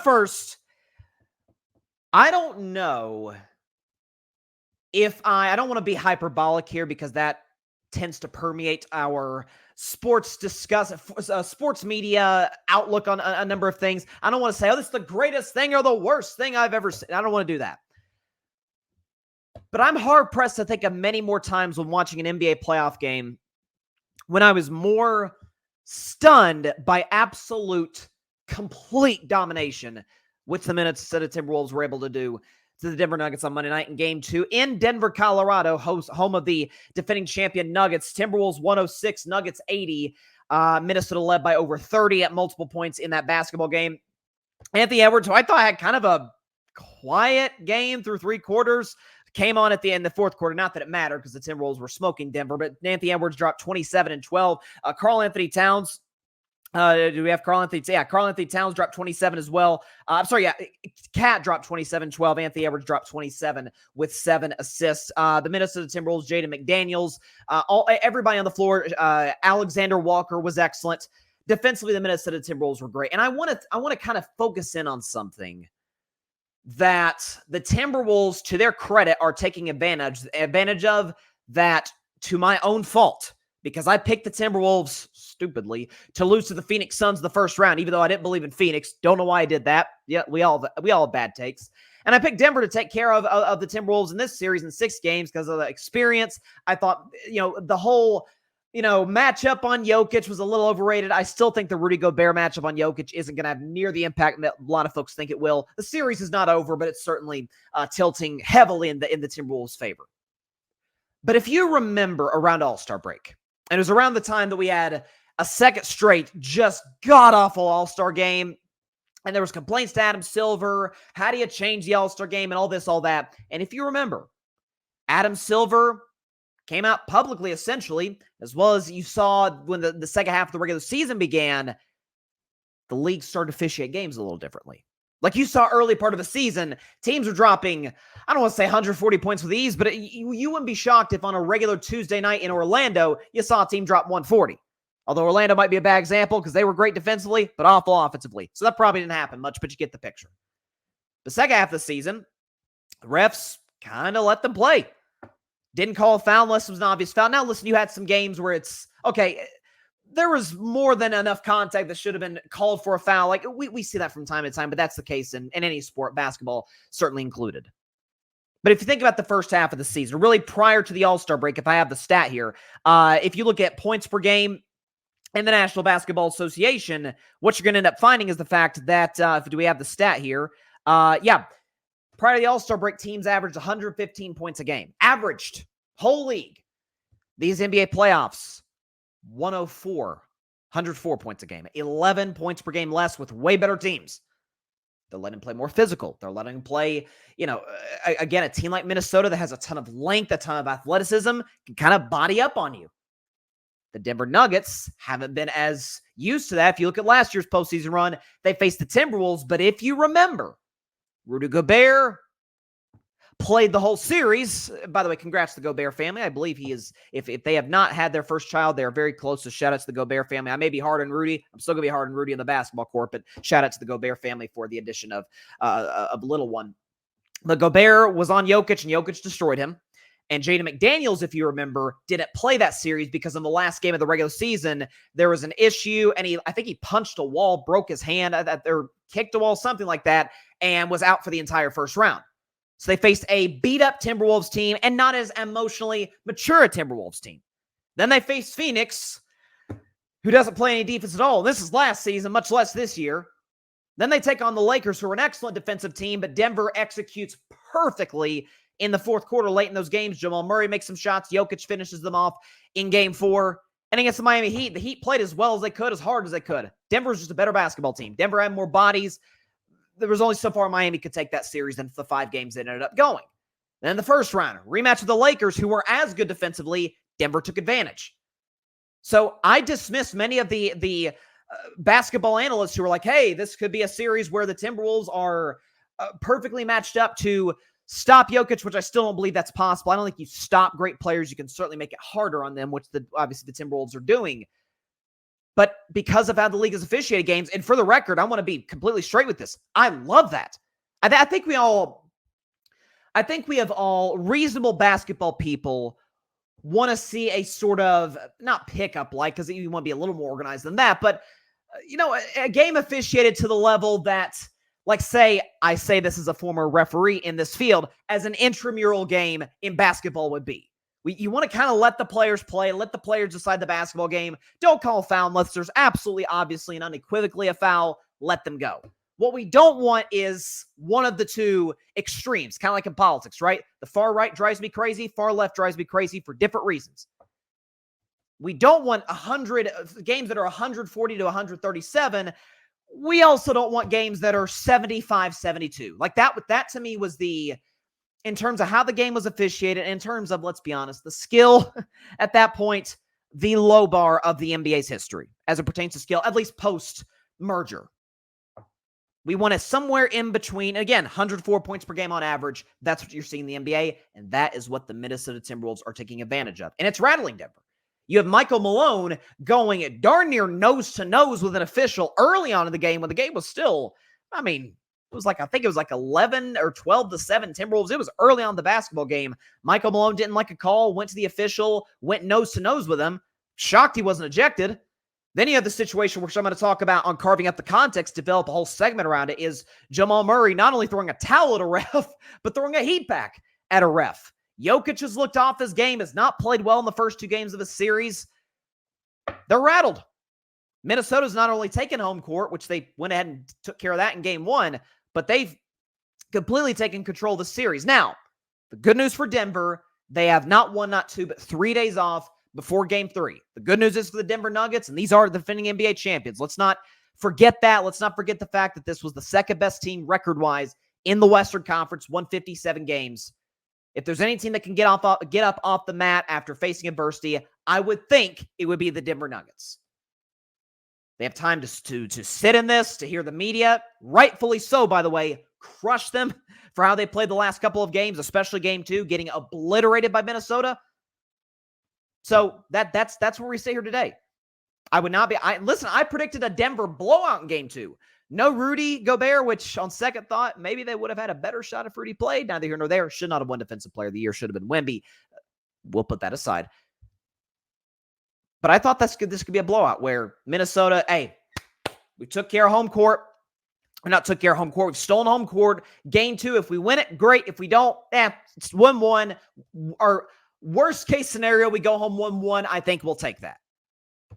first, I don't know if I don't want to be hyperbolic here because that tends to permeate our sports media outlook on a number of things. I don't want to say, oh, this is the greatest thing or the worst thing I've ever seen. I don't want to do that. But I'm hard-pressed to think of many more times when watching an NBA playoff game when I was more stunned by absolute, complete domination, which the Minnesota Timberwolves were able to do to the Denver Nuggets on Monday night in Game 2 in Denver, Colorado, home of the defending champion Nuggets. Timberwolves 106, Nuggets 80. Minnesota led by over 30 at multiple points in that basketball game. Anthony Edwards, who I thought had kind of a quiet game through 3 quarters, came on at the end of the fourth quarter. Not that it mattered because the Timberwolves were smoking Denver, but Anthony Edwards dropped 27 and 12. Karl-Anthony Towns, do we have Karl-Anthony? Yeah, Karl-Anthony Towns dropped 27 as well. Cat dropped 27, 12. Anthony Edwards dropped 27 with 7 assists. The Minnesota Timberwolves, Jaden McDaniels, everybody on the floor. Alexander Walker was excellent. Defensively, the Minnesota Timberwolves were great. And I want to kind of focus in on something that the Timberwolves, to their credit, are taking advantage of, that to my own fault, because I picked the Timberwolves, stupidly, to lose to the Phoenix Suns the first round, even though I didn't believe in Phoenix. Don't know why I did that. Yeah, we all have bad takes. And I picked Denver to take care of the Timberwolves in this series in 6 games because of the experience. I thought, the whole matchup on Jokic was a little overrated. I still think the Rudy Gobert matchup on Jokic isn't going to have near the impact that a lot of folks think it will. The series is not over, but it's certainly tilting heavily in the Timberwolves' favor. But if you remember around All-Star break, and it was around the time that we had a second straight just god-awful All-Star game, and there was complaints to Adam Silver, how do you change the All-Star game, and all this, all that. And if you remember, Adam Silver came out publicly, essentially, as well as you saw when the second half of the regular season began, the league started to officiate games a little differently. Like you saw early part of the season, teams were dropping, I don't want to say 140 points with ease, but you wouldn't be shocked if on a regular Tuesday night in Orlando, you saw a team drop 140. Although Orlando might be a bad example because they were great defensively, but awful offensively. So that probably didn't happen much, but you get the picture. The second half of the season, the refs kind of let them play. Didn't call a foul unless it was an obvious foul. Now, listen, you had some games where it's, okay, there was more than enough contact that should have been called for a foul. Like, we see that from time to time, but that's the case in any sport, basketball certainly included. But if you think about the first half of the season, really prior to the All-Star break, if I have the stat here, if you look at points per game in the National Basketball Association, what you're going to end up finding is the fact that, do we have the stat here? Prior to the All-Star break, teams averaged 115 points a game. Averaged. Whole league. These NBA playoffs, 104 points a game. 11 points per game less with way better teams. They're letting them play more physical. They're letting them play, again, a team like Minnesota that has a ton of length, a ton of athleticism, can kind of body up on you. The Denver Nuggets haven't been as used to that. If you look at last year's postseason run, they faced the Timberwolves. But if you remember, Rudy Gobert played the whole series. By the way, congrats to the Gobert family. I believe he is, if they have not had their first child, they are very close. So shout out to the Gobert family. I may be hard on Rudy. I'm still going to be hard on Rudy in the basketball court, but shout out to the Gobert family for the addition of little one. The Gobert was on Jokic, and Jokic destroyed him. And Jaden McDaniels, if you remember, didn't play that series because in the last game of the regular season, there was an issue, and I think he punched a wall, broke his hand, or kicked a wall, something like that, and was out for the entire first round. So they faced a beat-up Timberwolves team and not as emotionally mature a Timberwolves team. Then they faced Phoenix, who doesn't play any defense at all. This is last season, much less this year. Then they take on the Lakers, who are an excellent defensive team, but Denver executes perfectly in the fourth quarter late in those games. Jamal Murray makes some shots. Jokic finishes them off in Game 4. And against the Miami Heat, the Heat played as well as they could, as hard as they could. Denver's just a better basketball team. Denver had more bodies. There was only so far Miami could take that series than the 5 games they ended up going. Then the first round, rematch with the Lakers, who were as good defensively. Denver took advantage. So I dismissed many of the basketball analysts who were like, hey, this could be a series where the Timberwolves are perfectly matched up to stop Jokic, which I still don't believe that's possible. I don't think you stop great players. You can certainly make it harder on them, which obviously the Timberwolves are doing. But because of how the league has officiated games, and for the record, I want to be completely straight with this. I love that. I think we have all reasonable basketball people want to see a sort of, not pickup like, because you want to be a little more organized than that, but a game officiated to the level that, like, I say this as a former referee in this field, as an intramural game in basketball would be. You want to kind of let the players play, let the players decide the basketball game. Don't call a foul unless there's absolutely, obviously, and unequivocally a foul. Let them go. What we don't want is one of the two extremes, kind of like in politics, right? The far right drives me crazy, far left drives me crazy for different reasons. We don't want 100 games that are 140 to 137. We also don't want games that are 75-72. Like that to me was in terms of how the game was officiated, in terms of, let's be honest, the skill at that point, the low bar of the NBA's history as it pertains to skill, at least post-merger. We want it somewhere in between. Again, 104 points per game on average. That's what you're seeing in the NBA, and that is what the Minnesota Timberwolves are taking advantage of. And it's rattling Denver. You have Michael Malone going darn near nose-to-nose with an official early on in the game when the game was still, I think it was like 11 or 12-7 Timberwolves. It was early on in the basketball game. Michael Malone didn't like a call, went to the official, went nose-to-nose with him. Shocked he wasn't ejected. Then you have the situation which I'm going to talk about on carving up the context, develop a whole segment around it, is Jamal Murray not only throwing a towel at a ref, but throwing a heat pack at a ref. Jokic has looked off his game, has not played well in the first 2 games of the series. They're rattled. Minnesota's not only taken home court, which they went ahead and took care of that in game 1, but they've completely taken control of the series. Now, the good news for Denver, they have not 1, not 2, but 3 days off before game 3. The good news is for the Denver Nuggets, and these are the defending NBA champions. Let's not forget that. Let's not forget the fact that this was the second best team record-wise in the Western Conference, 157 games. If there's any team that can get up off the mat after facing adversity, I would think it would be the Denver Nuggets. They have time to sit in this, to hear the media, rightfully so, by the way, crush them for how they played the last couple of games, especially game 2, getting obliterated by Minnesota. So that's where we stay here today. I would not be. I predicted a Denver blowout in game 2. No Rudy Gobert, which on second thought, maybe they would have had a better shot if Rudy played. Neither here nor there. Should not have won Defensive Player of the Year. Should have been Wemby. We'll put that aside. But I thought this could be a blowout where Minnesota, we took care of home court. Or not took care of home court. We've stolen home court. Game 2, if we win it, great. If we don't, it's 1-1. Our worst case scenario, we go home 1-1. I think we'll take that.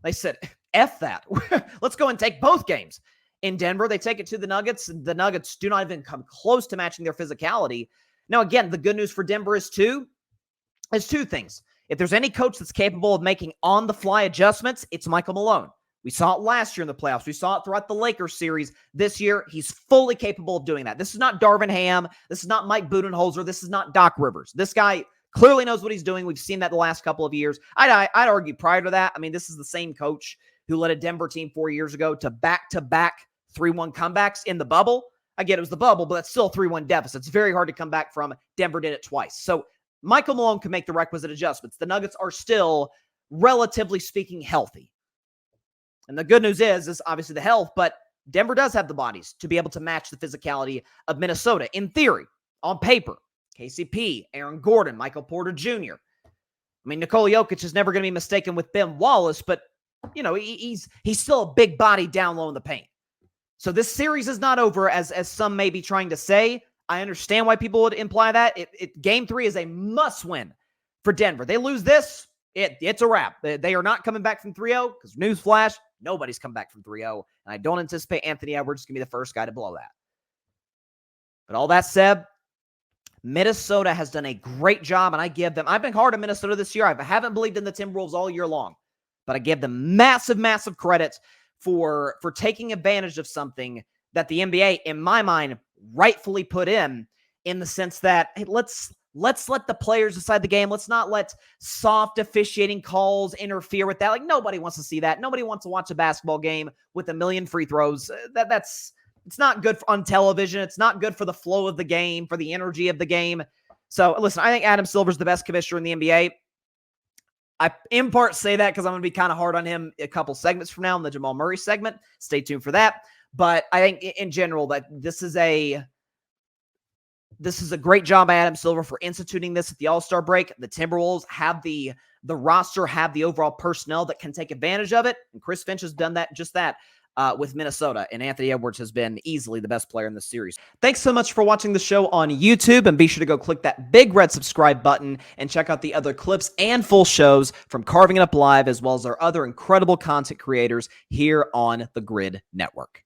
They said, F that. Let's go and take both games. In Denver, they take it to the Nuggets. The Nuggets do not even come close to matching their physicality. Now, again, the good news for Denver is two things. If there's any coach that's capable of making on-the-fly adjustments, it's Michael Malone. We saw it last year in the playoffs. We saw it throughout the Lakers series. This year, he's fully capable of doing that. This is not Darvin Ham. This is not Mike Budenholzer. This is not Doc Rivers. This guy clearly knows what he's doing. We've seen that the last couple of years. I'd argue prior to that, this is the same coach who led a Denver team 4 years ago to back-to-back 3-1 comebacks in the bubble. I get it was the bubble, but that's still 3-1 deficit. It's very hard to come back from. Denver did it twice. So Michael Malone can make the requisite adjustments. The Nuggets are still, relatively speaking, healthy. And the good news is obviously the health, but Denver does have the bodies to be able to match the physicality of Minnesota. In theory, on paper, KCP, Aaron Gordon, Michael Porter Jr. Nikola Jokic is never going to be mistaken with Ben Wallace, but, he's still a big body down low in the paint. So this series is not over, as some may be trying to say. I understand why people would imply that. Game 3 is a must-win for Denver. They lose this, it's a wrap. They are not coming back from 3-0, because newsflash, nobody's come back from 3-0, and I don't anticipate Anthony Edwards is going to be the first guy to blow that. But all that said, Minnesota has done a great job, and I've been hard on Minnesota this year. I haven't believed in the Timberwolves all year long, but I give them massive credit for taking advantage of something that the NBA, in my mind, rightfully put in the sense that, hey, let's let the players decide the game. Let's not let soft officiating calls interfere with that. Like, nobody wants to see that. Nobody wants to watch a basketball game with a million free throws. It's not good on television. It's not good for the flow of the game, for the energy of the game. So, listen, I think Adam Silver's the best commissioner in the NBA. I in part say that because I'm going to be kind of hard on him a couple segments from now in the Jamal Murray segment. Stay tuned for that. But I think in general that this is a great job by Adam Silver for instituting this at the All-Star break. The Timberwolves have the roster, have the overall personnel that can take advantage of it. And Chris Finch has done that with Minnesota. And Anthony Edwards has been easily the best player in the series. Thanks so much for watching the show on YouTube. And be sure to go click that big red subscribe button and check out the other clips and full shows from Carving It Up Live, as well as our other incredible content creators here on the Grid Network.